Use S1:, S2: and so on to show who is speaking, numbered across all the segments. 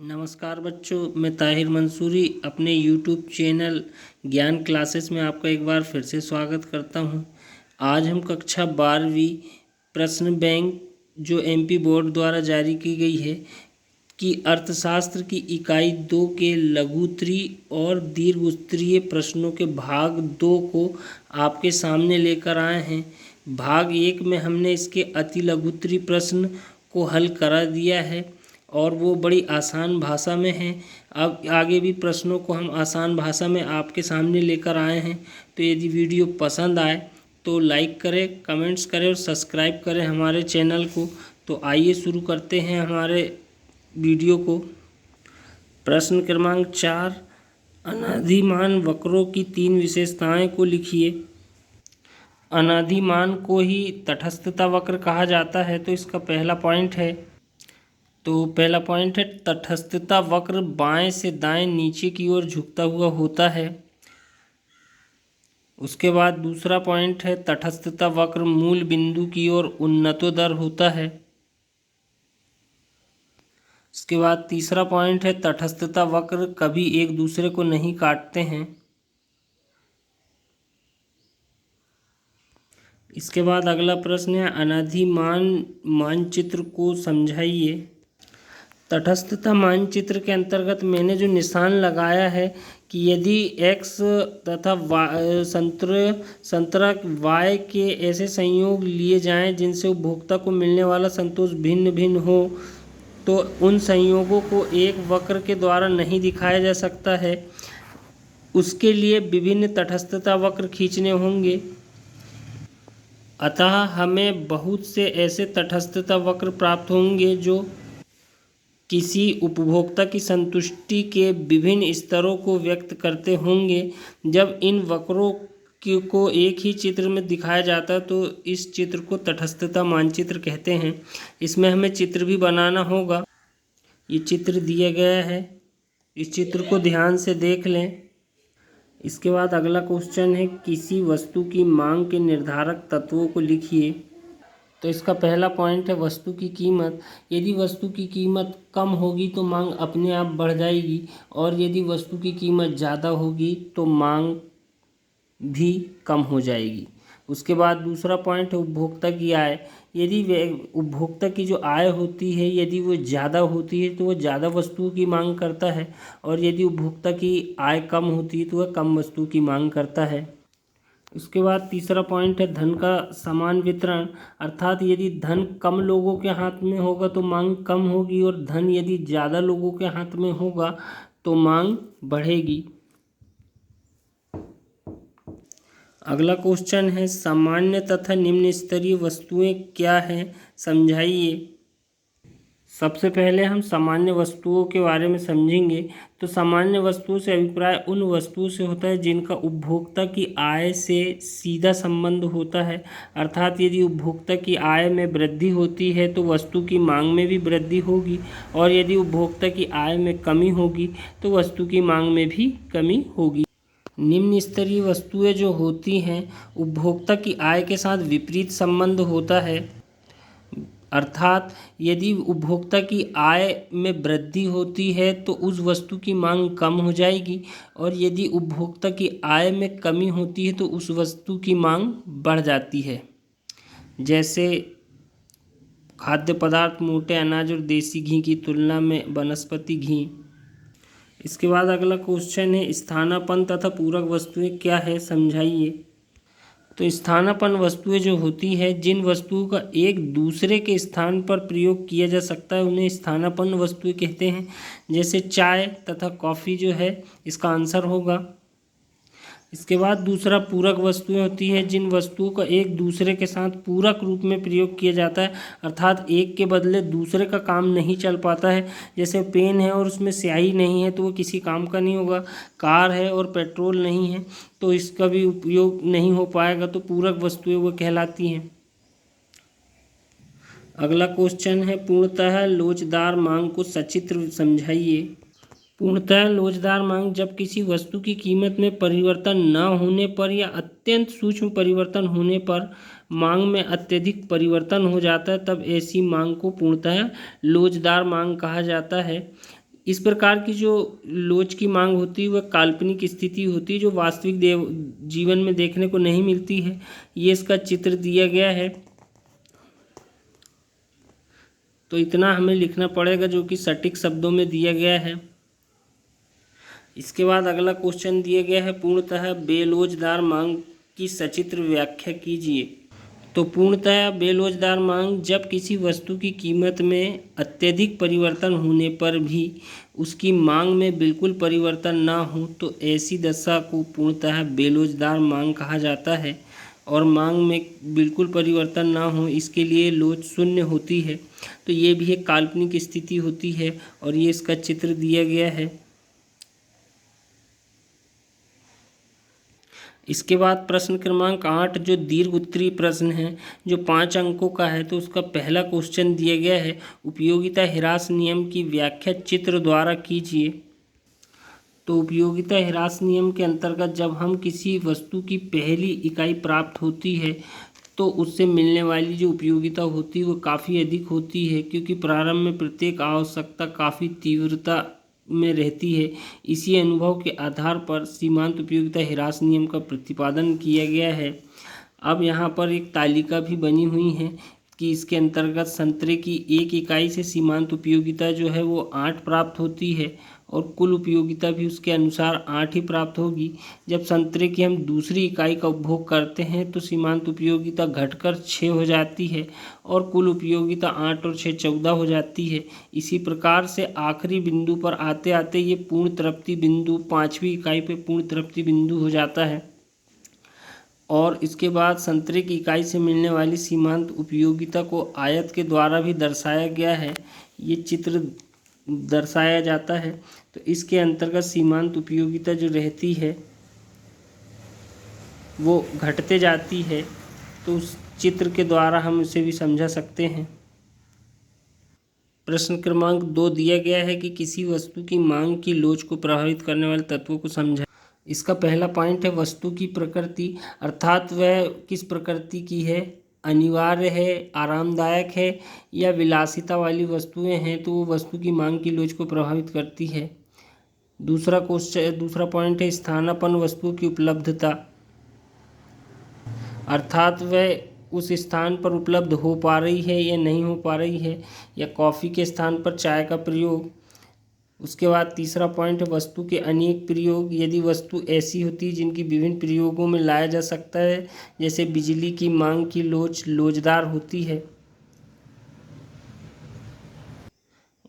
S1: नमस्कार बच्चों, मैं ताहिर मंसूरी अपने यूट्यूब चैनल ज्ञान क्लासेस में आपका एक बार फिर से स्वागत करता हूं। आज हम कक्षा 12वीं प्रश्न बैंक जो एमपी बोर्ड द्वारा जारी की गई है कि अर्थशास्त्र की इकाई 2 के लघुत्तरीय और दीर्घोत्तरीय प्रश्नों के भाग 2 को आपके सामने लेकर आए हैं। भाग 1 में हमने इसके अति लघुत्तरीय प्रश्न को हल करा दिया है और वो बड़ी आसान भाषा में है। अब आगे भी प्रश्नों को हम आसान भाषा में आपके सामने लेकर आए हैं। तो यदि वीडियो पसंद आए तो लाइक करें, कमेंट्स करें और सब्सक्राइब करें हमारे चैनल को। तो आइए शुरू करते हैं हमारे वीडियो को। प्रश्न क्रमांक 4, अनादिमान वक्रों की 3 विशेषताएं को लिखिए। अनादिमान को ही तटस्थता वक्र कहा जाता है। तो इसका पहला पॉइंट है तटस्थता वक्र बाएं से दाएं नीचे की ओर झुकता हुआ होता है। उसके बाद दूसरा पॉइंट है तटस्थता वक्र मूल बिंदु की ओर उन्नतोदर होता है। इसके बाद तीसरा पॉइंट है तटस्थता वक्र कभी एक दूसरे को नहीं काटते हैं। इसके बाद अगला प्रश्न है अनादिमान मानचित्र को समझाइए। तटस्थता मानचित्र के अंतर्गत मैंने जो निशान लगाया है कि यदि x तथा संतरक y के ऐसे संयोग लिए जाएं जिनसे उपभोक्ता को मिलने वाला संतोष भिन्न भिन्न हो, तो उन संयोगों को एक वक्र के द्वारा नहीं दिखाया जा सकता है। उसके लिए विभिन्न तटस्थता वक्र खींचने होंगे। अतः हमें बहुत से ऐसे तटस्थता वक्र प्राप्त होंगे जो किसी उपभोक्ता की संतुष्टि के विभिन्न स्तरों को व्यक्त करते होंगे। जब इन वक्रों को एक ही चित्र में दिखाया जाता है तो इस चित्र को तटस्थता मानचित्र कहते हैं। इसमें हमें चित्र भी बनाना होगा। ये चित्र दिया गया है, इस चित्र को ध्यान से देख लें। इसके बाद अगला क्वेश्चन है किसी वस्तु की मांग के निर्धारक तत्वों को लिखिए। तो इसका पहला पॉइंट है वस्तु की कीमत। यदि वस्तु की कीमत कम होगी तो मांग अपने आप बढ़ जाएगी, और यदि वस्तु की कीमत ज़्यादा होगी तो मांग भी कम हो जाएगी। उसके बाद दूसरा पॉइंट है उपभोक्ता की आय। यदि उपभोक्ता की जो आय होती है यदि वो ज़्यादा होती है तो वह ज़्यादा वस्तुओं की मांग करता है, और यदि उपभोक्ता की आय कम होती है तो वह कम वस्तु की मांग करता है। उसके बाद तीसरा पॉइंट है धन का समान वितरण। अर्थात यदि धन कम लोगों के हाथ में होगा तो मांग कम होगी, और धन यदि ज़्यादा लोगों के हाथ में होगा तो मांग बढ़ेगी। अगला क्वेश्चन है सामान्य तथा निम्न स्तरीय वस्तुएं क्या हैं, समझाइए। सबसे पहले हम सामान्य वस्तुओं के बारे में समझेंगे। तो सामान्य वस्तुओं से अभिप्राय उन वस्तुओं से होता है जिनका उपभोक्ता की आय से सीधा संबंध होता है। अर्थात यदि उपभोक्ता की आय में वृद्धि होती है तो वस्तु की मांग में भी वृद्धि होगी, और यदि उपभोक्ता की आय में कमी होगी तो वस्तु की मांग में भी कमी होगी। निम्न स्तरीय वस्तुएं जो होती हैं उपभोक्ता की आय के साथ विपरीत संबंध होता है। अर्थात यदि उपभोक्ता की आय में वृद्धि होती है तो उस वस्तु की मांग कम हो जाएगी, और यदि उपभोक्ता की आय में कमी होती है तो उस वस्तु की मांग बढ़ जाती है। जैसे खाद्य पदार्थ, मोटे अनाज और देसी घी की तुलना में वनस्पति घी। इसके बाद अगला क्वेश्चन है स्थानापन्न तथा पूरक वस्तुएं क्या है, समझाइए। तो स्थानापन्न वस्तुएं जो होती है जिन वस्तुओं का एक दूसरे के स्थान पर प्रयोग किया जा सकता है उन्हें स्थानापन्न वस्तुएं कहते हैं। जैसे चाय तथा कॉफ़ी जो है इसका आंसर होगा। इसके बाद दूसरा पूरक वस्तुएं होती है जिन वस्तुओं का एक दूसरे के साथ पूरक रूप में प्रयोग किया जाता है, अर्थात एक के बदले दूसरे का काम नहीं चल पाता है। जैसे पेन है और उसमें स्याही नहीं है तो वो किसी काम का नहीं होगा। कार है और पेट्रोल नहीं है तो इसका भी उपयोग नहीं हो पाएगा, तो पूरक वस्तुएं वो कहलाती हैं। अगला क्वेश्चन है पूर्णतः लोचदार मांग को सचित्र समझाइए। पूर्णतः लोचदार मांग जब किसी वस्तु की कीमत में परिवर्तन न होने पर या अत्यंत सूक्ष्म परिवर्तन होने पर मांग में अत्यधिक परिवर्तन हो जाता है, तब ऐसी मांग को पूर्णतः लोचदार मांग कहा जाता है। इस प्रकार की जो लोच की मांग होती है वह काल्पनिक स्थिति होती है जो वास्तविक जीवन में देखने को नहीं मिलती है। ये इसका चित्र दिया गया है, तो इतना हमें लिखना पड़ेगा जो कि सटीक शब्दों में दिया गया है। इसके बाद अगला क्वेश्चन दिया गया है, पूर्णतः बेलोचदार मांग की सचित्र व्याख्या कीजिए। तो पूर्णतः बेलोचदार मांग जब किसी वस्तु की कीमत में अत्यधिक परिवर्तन होने पर भी उसकी मांग में बिल्कुल परिवर्तन ना हो तो ऐसी दशा को पूर्णतः बेलोचदार मांग कहा जाता है। और मांग में बिल्कुल परिवर्तन ना हो इसके लिए लोच शून्य होती है। तो ये भी एक काल्पनिक स्थिति होती है और ये इसका चित्र दिया गया है। इसके बाद प्रश्न क्रमांक 8 जो दीर्घ उत्तरीय प्रश्न है जो 5 अंकों का है, तो उसका पहला क्वेश्चन दिया गया है, उपयोगिता ह्रास नियम की व्याख्या चित्र द्वारा कीजिए। तो उपयोगिता ह्रास नियम के अंतर्गत जब हम किसी वस्तु की पहली इकाई प्राप्त होती है तो उससे मिलने वाली जो उपयोगिता होती है वो काफ़ी अधिक होती है, क्योंकि प्रारंभ में प्रत्येक आवश्यकता काफ़ी तीव्रता में रहती है। इसी अनुभव के आधार पर सीमांत उपयोगिता ह्रास नियम का प्रतिपादन किया गया है। अब यहाँ पर एक तालिका भी बनी हुई है कि इसके अंतर्गत संतरे की एक इकाई से सीमांत उपयोगिता जो है वो 8 प्राप्त होती है और कुल उपयोगिता भी उसके अनुसार 8 ही प्राप्त होगी। जब संतरे की हम दूसरी इकाई का उपभोग करते हैं तो सीमांत उपयोगिता घटकर 6 हो जाती है और कुल उपयोगिता 8 और 6 14 हो जाती है। इसी प्रकार से आखिरी बिंदु पर आते आते ये पूर्ण तृप्ति बिंदु 5वीं इकाई पे पूर्ण तृप्ति बिंदु हो जाता है। और इसके बाद संतरे की इकाई से मिलने वाली सीमांत उपयोगिता को आयत के द्वारा भी दर्शाया गया है, ये चित्र दर्शाया जाता है। तो इसके अंतर्गत सीमांत उपयोगिता जो रहती है वो घटते जाती है, तो उस चित्र के द्वारा हम इसे भी समझा सकते हैं। प्रश्न क्रमांक 2 दिया गया है कि किसी वस्तु की मांग की लोच को प्रभावित करने वाले तत्वों को समझाएं। इसका पहला पॉइंट है वस्तु की प्रकृति, अर्थात वह किस प्रकृति की है, अनिवार्य है, आरामदायक है या विलासिता वाली वस्तुएं हैं तो वो वस्तु की मांग की लोच को प्रभावित करती है। दूसरा पॉइंट है स्थानापन्न वस्तु की उपलब्धता, अर्थात वह उस स्थान पर उपलब्ध हो पा रही है या नहीं हो पा रही है, या कॉफ़ी के स्थान पर चाय का प्रयोग। उसके बाद तीसरा पॉइंट है वस्तु के अनेक प्रयोग, यदि वस्तु ऐसी होती है जिनकी विभिन्न प्रयोगों में लाया जा सकता है, जैसे बिजली की मांग की लोच लोचदार होती है।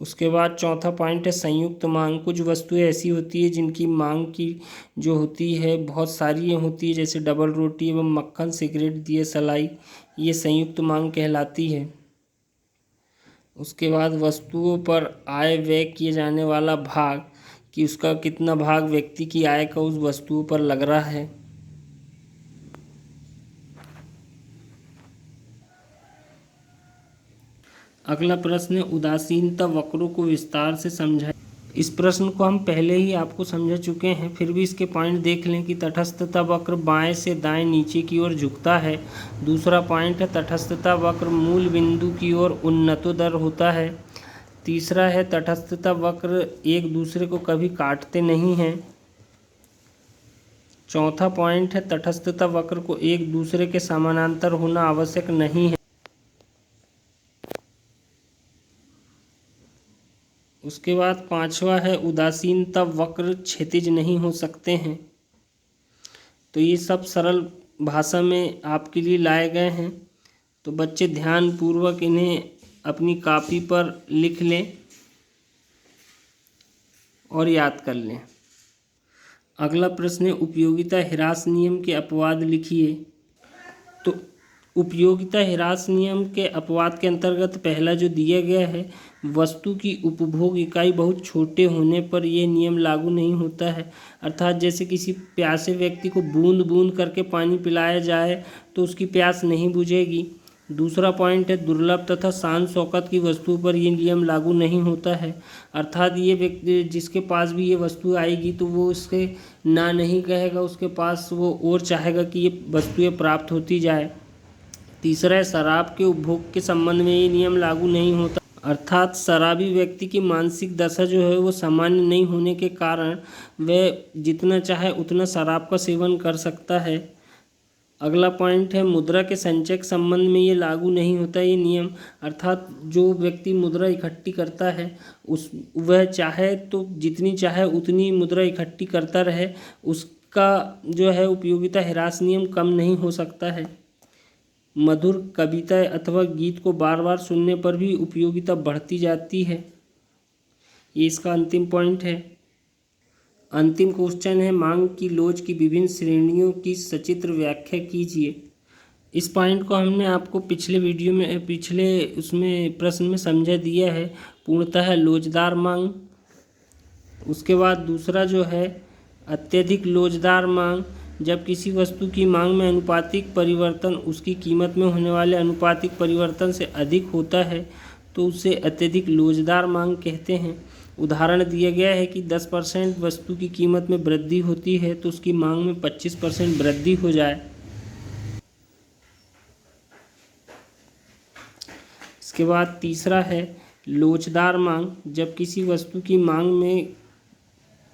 S1: उसके बाद चौथा पॉइंट है संयुक्त मांग, कुछ वस्तुएं ऐसी होती है जिनकी मांग की जो होती है बहुत सारी होती है, जैसे डबल रोटी एवं मक्खन, सिगरेट, दिए, सलाई, ये संयुक्त मांग कहलाती है। उसके बाद वस्तुओं पर आय व्यय किए जाने वाला भाग, कि उसका कितना भाग व्यक्ति की आय का उस वस्तुओं पर लग रहा है। अगला प्रश्न है उदासीनता वक्रों को विस्तार से समझाएं। इस प्रश्न को हम पहले ही आपको समझा चुके हैं, फिर भी इसके पॉइंट देख लें कि तटस्थता वक्र बाएं से दाएं नीचे की ओर झुकता है। दूसरा पॉइंट है तटस्थता वक्र मूल बिंदु की ओर उन्नतोदर होता है। तीसरा है तटस्थता वक्र एक दूसरे को कभी काटते नहीं हैं। चौथा पॉइंट है तटस्थता वक्र को एक दूसरे के समानांतर होना आवश्यक नहीं है। उसके बाद पांचवा है उदासीनता वक्र क्षैतिज नहीं हो सकते हैं। तो ये सब सरल भाषा में आपके लिए लाए गए हैं, तो बच्चे ध्यानपूर्वक इन्हें अपनी कॉपी पर लिख लें और याद कर लें। अगला प्रश्न है उपयोगिता ह्रास नियम के अपवाद लिखिए। तो उपयोगिता ह्रास नियम के अपवाद के अंतर्गत पहला जो दिया गया है, वस्तु की उपभोग इकाई बहुत छोटे होने पर यह नियम लागू नहीं होता है। अर्थात जैसे किसी प्यासे व्यक्ति को बूंद बूंद करके पानी पिलाया जाए तो उसकी प्यास नहीं बुझेगी। दूसरा पॉइंट है दुर्लभ तथा शान शौकत की वस्तुओं पर यह नियम लागू नहीं होता है। अर्थात ये व्यक्ति जिसके पास भी ये वस्तु आएगी तो वो उसके ना नहीं कहेगा, उसके पास वो और चाहेगा कि ये वस्तुएं प्राप्त होती जाए। तीसरा है शराब के उपभोग के संबंध में ये नियम लागू नहीं होता। अर्थात शराबी व्यक्ति की मानसिक दशा जो है वो सामान्य नहीं होने के कारण वह जितना चाहे उतना शराब का सेवन कर सकता है। अगला पॉइंट है मुद्रा के संचय के संबंध में ये लागू नहीं होता ये नियम, अर्थात जो व्यक्ति मुद्रा इकट्ठी करता है वह चाहे तो जितनी चाहे उतनी मुद्रा इकट्ठी करता रहे, उसका जो है उपयोगिता ह्रास नियम कम नहीं हो सकता है। मधुर कविता अथवा गीत को बार बार सुनने पर भी उपयोगिता बढ़ती जाती है। ये इसका अंतिम पॉइंट है। अंतिम क्वेश्चन है मांग की लोच की विभिन्न श्रेणियों की सचित्र व्याख्या कीजिए। इस पॉइंट को हमने आपको पिछले उसमें प्रश्न में समझा दिया है। पूर्णतः लोचदार मांग, उसके बाद दूसरा जो है अत्यधिक लोचदार मांग, जब किसी वस्तु की मांग में अनुपातिक परिवर्तन उसकी कीमत में होने वाले अनुपातिक परिवर्तन से अधिक होता है तो उसे अत्यधिक लोचदार मांग कहते हैं। उदाहरण दिया गया है कि 10% वस्तु की कीमत में वृद्धि होती है तो उसकी मांग में 25% वृद्धि हो जाए। इसके बाद तीसरा है लोचदार मांग, जब किसी वस्तु की मांग में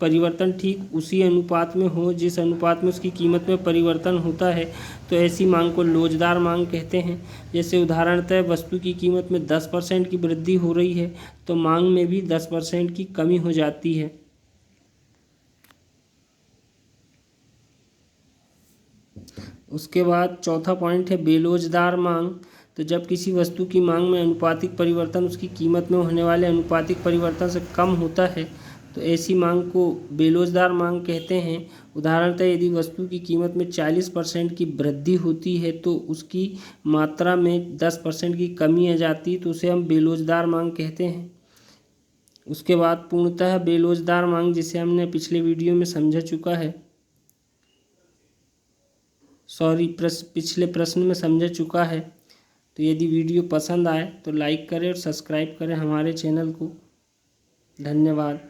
S1: परिवर्तन ठीक उसी अनुपात में हो जिस अनुपात में उसकी कीमत में परिवर्तन होता है तो ऐसी मांग को लोचदार मांग कहते हैं। जैसे उदाहरणतः वस्तु की कीमत में 10% की वृद्धि हो रही है तो मांग में भी 10% की कमी हो जाती है। उसके बाद चौथा पॉइंट है बेलोचदार मांग, तो जब किसी वस्तु की मांग में अनुपातिक परिवर्तन उसकी कीमत में होने वाले अनुपातिक परिवर्तन से कम होता है तो ऐसी मांग को बेलोचदार मांग कहते हैं। उदाहरणतः यदि वस्तु की कीमत में 40% की वृद्धि होती है तो उसकी मात्रा में 10% की कमी आ जाती है तो उसे हम बेलोचदार मांग कहते हैं। उसके बाद पूर्णतः बेलोचदार मांग, जिसे हमने पिछले वीडियो में समझा चुका है, पिछले प्रश्न में समझा चुका है। तो यदि वीडियो पसंद आए तो लाइक करें और सब्सक्राइब करें हमारे चैनल को। धन्यवाद।